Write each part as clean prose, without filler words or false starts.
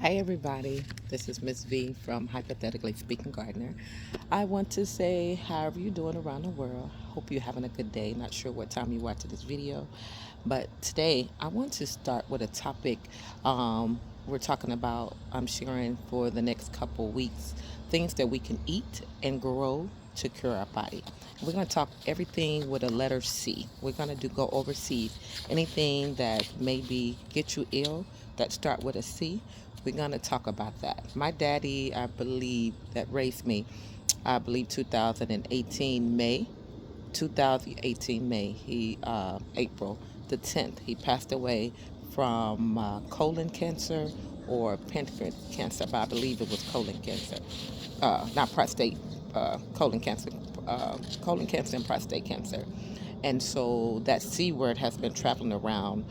Hi everybody, this is Miss V from Hypothetically Speaking Gardener. I want to say, however you're doing around the world, hope you're having a good day. Not sure what time you're watching this video, but today I want to start with a topic we're talking about. I'm sharing for the next couple weeks things that we can eat and grow to cure our body. We're going to talk everything with a letter C. We're going to go overseas. Anything that maybe get you ill that start with a C, we're going to talk about that. My daddy, I believe, that raised me, I believe 2018 May. 2018 May, April the 10th, he passed away from colon cancer or pancreatic cancer, but I believe it was colon cancer, not prostate, colon cancer and prostate cancer. And so that C word has been traveling around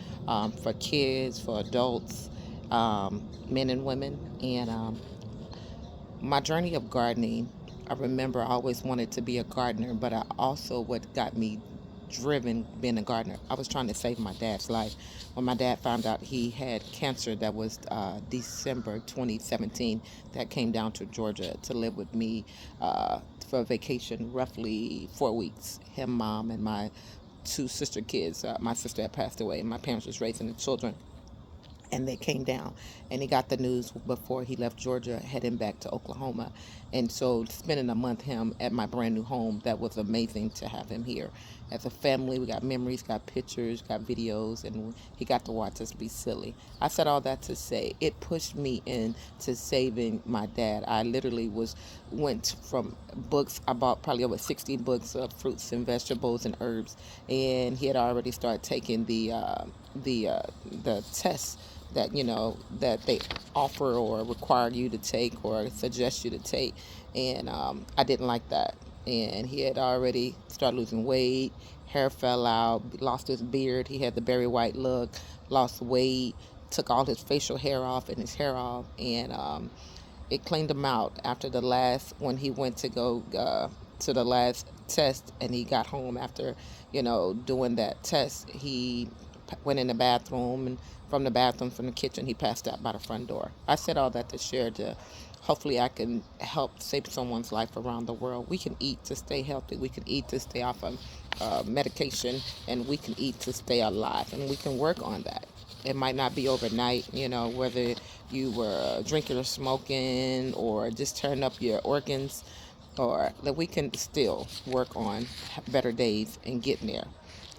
for kids, for adults, men and women. And my journey of gardening, I remember I always wanted to be a gardener, but I also, what got me driven being a gardener, I was trying to save my dad's life. When my dad found out he had cancer, that was December 2017, that came down to Georgia to live with me for a vacation, roughly 4 weeks. Him, mom, and my two sister kids. My sister had passed away, and my parents was raising the children, and they came down, and he got the news before he left Georgia heading back to Oklahoma. And so spending a month him at my brand new home, that was amazing to have him here. As a family, we got memories, got pictures, got videos, and he got to watch us be silly. I said all that to say it pushed me into saving my dad. I literally went from books. I bought probably over 60 books of fruits and vegetables and herbs, and he had already started taking the tests that that they offer or require you to take or suggest you to take. And I didn't like that. And he had already started losing weight, hair fell out, lost his beard, he had the Barry White look, lost weight, took all his facial hair off and his hair off. And it cleaned him out after the last, when he went to go to the last test, and he got home after doing that test. He went in the bathroom, and from the bathroom, from the kitchen, he passed out by the front door. I said all that to share, to hopefully I can help save someone's life around the world. We can eat to stay healthy, we can eat to stay off of medication, and we can eat to stay alive, and we can work on that. It might not be overnight, whether you were drinking or smoking or just turn up your organs, or that we can still work on better days and getting there.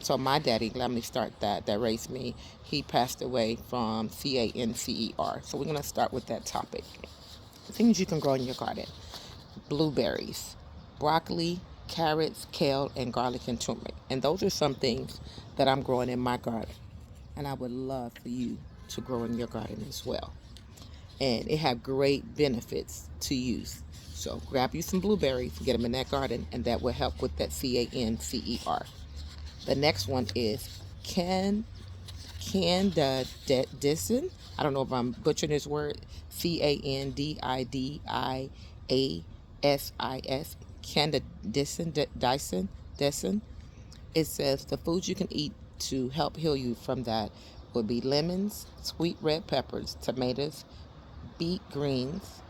So my daddy, let me start that raised me, he passed away from cancer. So we're going to start with that topic. Things you can grow in your garden: blueberries, broccoli, carrots, kale, and garlic and turmeric. And those are some things that I'm growing in my garden, and I would love for you to grow in your garden as well. And it have great benefits to use. So grab you some blueberries, get them in that garden, and that will help with that cancer. The next one is candidicin. I don't know if I'm butchering this word. Candidiasis. Candidicin. It says the foods you can eat to help heal you from that would be lemons, sweet red peppers, tomatoes, beet greens,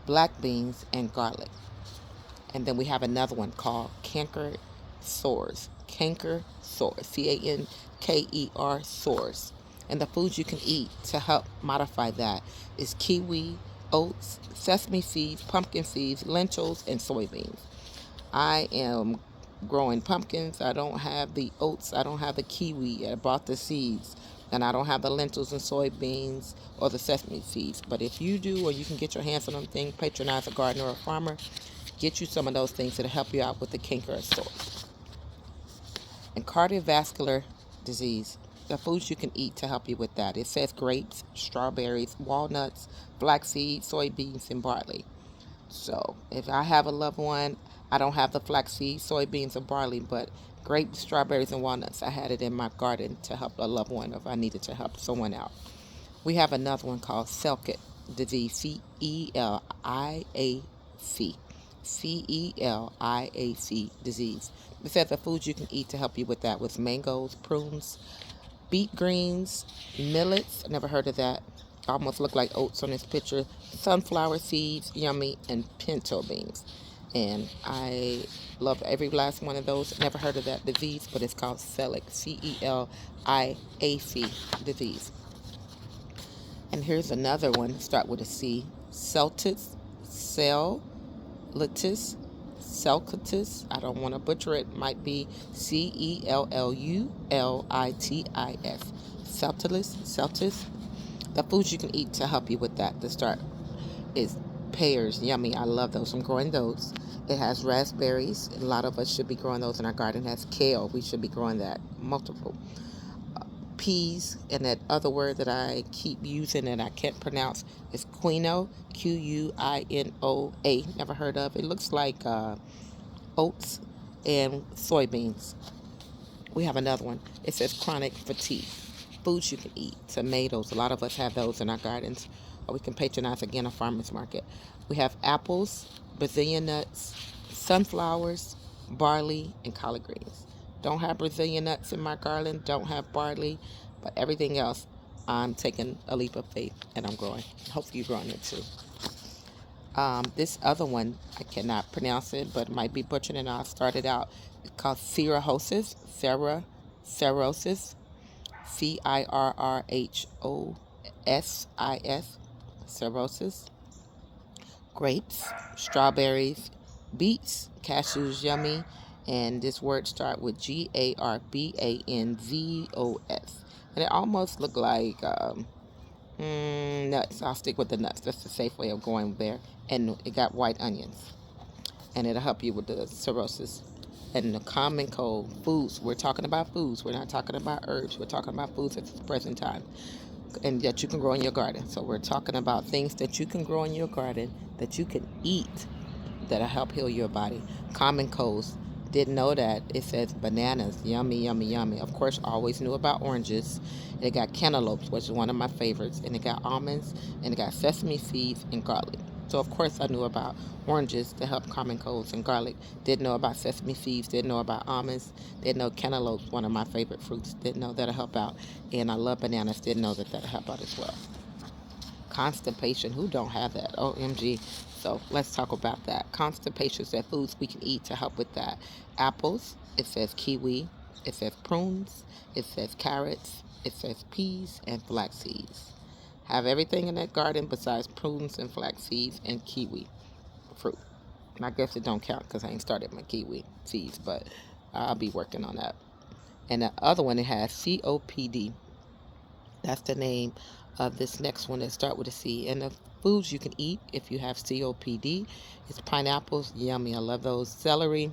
black beans, and garlic. And then we have another one called canker sores. Canker sores. Canker sores. And the foods you can eat to help modify that is kiwi, oats, sesame seeds, pumpkin seeds, lentils, and soybeans. I am growing pumpkins. I don't have the oats. I don't have the kiwi. I bought the seeds. And I don't have the lentils and soybeans or the sesame seeds. But if you do, or you can get your hands on them things, patronize a gardener or a farmer, get you some of those things that'll help you out with the canker sores. And cardiovascular disease, the foods you can eat to help you with that. It says grapes, strawberries, walnuts, flaxseed, soybeans, and barley. So if I have a loved one, I don't have the flaxseed, soybeans, or barley, but grapes, strawberries, and walnuts, I had it in my garden to help a loved one if I needed to help someone out. We have another one called celiac disease, celiac disease. It says the foods you can eat to help you with that was mangoes, prunes, beet greens, millets, I never heard of that, almost look like oats on this picture. Sunflower seeds, yummy, and pinto beans. And I love every last one of those. Never heard of that disease, but it's called celiac, celiac disease. And here's another one, start with a C. Celtitis, cellitis, cellitis. I don't want to butcher it. Might be cellulitis. Celtitis. The foods you can eat to help you with that to start is pears. Yummy. I love those. I'm growing those. It has raspberries. A lot of us should be growing those in our garden. It has kale. We should be growing that. Multiple. Peas, and that other word that I keep using and I can't pronounce is quinoa, Quinoa. Never heard of it. Looks like oats and soybeans. We have another one. It says chronic fatigue. Foods you can eat. Tomatoes. A lot of us have those in our gardens. Or we can patronize again a farmer's market. We have apples, Brazilian nuts, sunflowers, barley, and collard greens. Don't have Brazilian nuts in my garden. Don't have barley. But everything else, I'm taking a leap of faith and I'm growing. Hopefully you're growing it too. This other one, I cannot pronounce it, but it might be butchered, and I'll start it out. It's called cirrhosis, cirrhosis, cirrhosis, cirrhosis. Grapes, strawberries, beets, cashews, yummy, and this word start with garbanzos, and it almost looked like nuts. I'll stick with the nuts. That's the safe way of going there. And it got white onions, and it'll help you with the cirrhosis. And the common cold foods. We're talking about foods. We're not talking about herbs. We're talking about foods at the present time, and that you can grow in your garden. So we're talking about things that you can grow in your garden that you can eat that'll help heal your body. Common colds. Didn't know that. It says bananas. Yummy, yummy, yummy. Of course, always knew about oranges. It got cantaloupes, which is one of my favorites. And it got almonds. And it got sesame seeds and garlic. So, of course, I knew about oranges to help common colds and garlic. Didn't know about sesame seeds. Didn't know about almonds. Didn't know cantaloupes, one of my favorite fruits. Didn't know that'll help out. And I love bananas. Didn't know that that'll help out as well. Constipation. Who don't have that? OMG. So let's talk about that. Constipation is that foods we can eat to help with that. Apples. It says kiwi. It says prunes. It says carrots. It says peas and flax seeds. Have everything in that garden besides prunes and flax seeds and kiwi fruit. And I guess it don't count because I ain't started my kiwi seeds, but I'll be working on that. And the other one, it has COPD. That's the name of this next one that start with a C. And the foods you can eat if you have COPD is pineapples, yummy. I love those. Celery,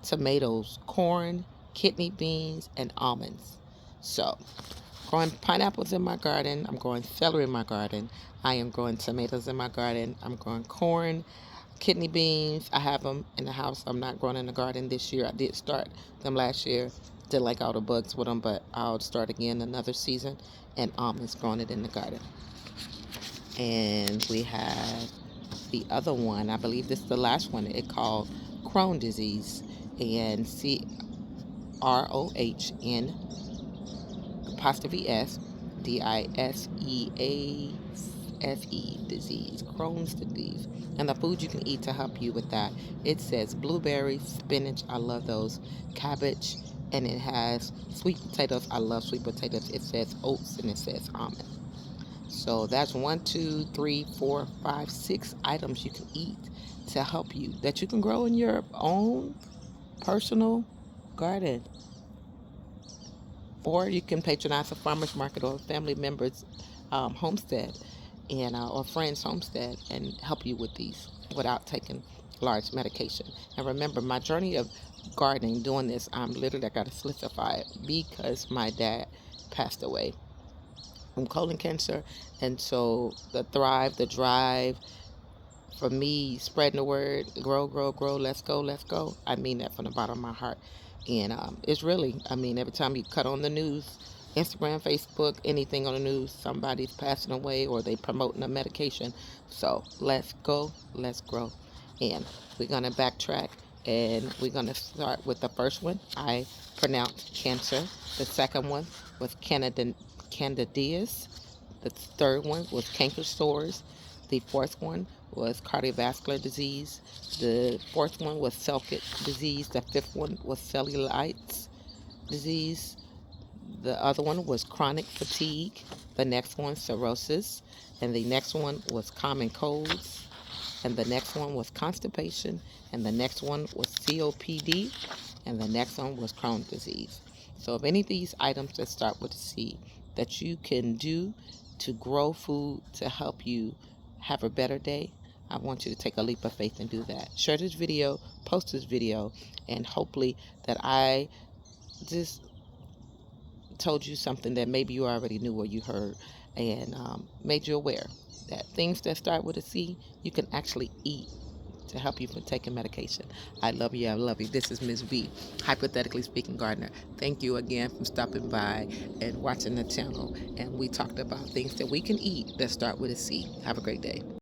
tomatoes, corn, kidney beans, and almonds. So, growing pineapples in my garden. I'm growing celery in my garden. I am growing tomatoes in my garden. I'm growing corn, kidney beans. I have them in the house. I'm not growing in the garden this year. I did start them last year. Did like all the bugs with them, but I'll start again another season. And almonds, growing it in the garden. And we have the other one. I believe this is the last one. It's called Crohn's disease. And CROHN apostrophe S DISEASE disease, Crohn's disease. And the food you can eat to help you with that. It says blueberries, spinach. I love those. Cabbage. And it has sweet potatoes. I love sweet potatoes. It says oats and it says almond. So that's 1, 2, 3, 4, 5, 6 items you can eat to help you that you can grow in your own personal garden. Or you can patronize a farmer's market or a family member's homestead and or friend's homestead and help you with these without taking large medication. And remember, my journey of gardening, doing this, I'm literally, I got to solidify it because my dad passed away from colon cancer. And so the thrive, the drive for me, spreading the word, grow, grow, grow, let's go, let's go. I mean that from the bottom of my heart. And it's really, I mean, every time you cut on the news, Instagram, Facebook, anything on the news, somebody's passing away or they promoting a medication. So let's go, let's grow. And we're going to backtrack and we're going to start with the first one. I pronounced cancer. The second one was candidiasis. The third one was canker sores. The fourth one was cardiovascular disease. The fourth one was celiac disease. The fifth one was cellulitis disease. The other one was chronic fatigue. The next one, cirrhosis. And the next one was common colds. And the next one was constipation. And the next one was COPD. And the next one was Crohn's disease. So if any of these items that start with a C that you can do to grow food to help you have a better day, I want you to take a leap of faith and do that. Share this video, post this video, and hopefully that I just told you something that maybe you already knew or you heard, and made you aware that things that start with a C you can actually eat to help you from taking medication. I love you. I love you. This is Ms. V, Hypothetically Speaking Gardener. Thank you again for stopping by and watching the channel. And we talked about things that we can eat that start with a C. Have a great day.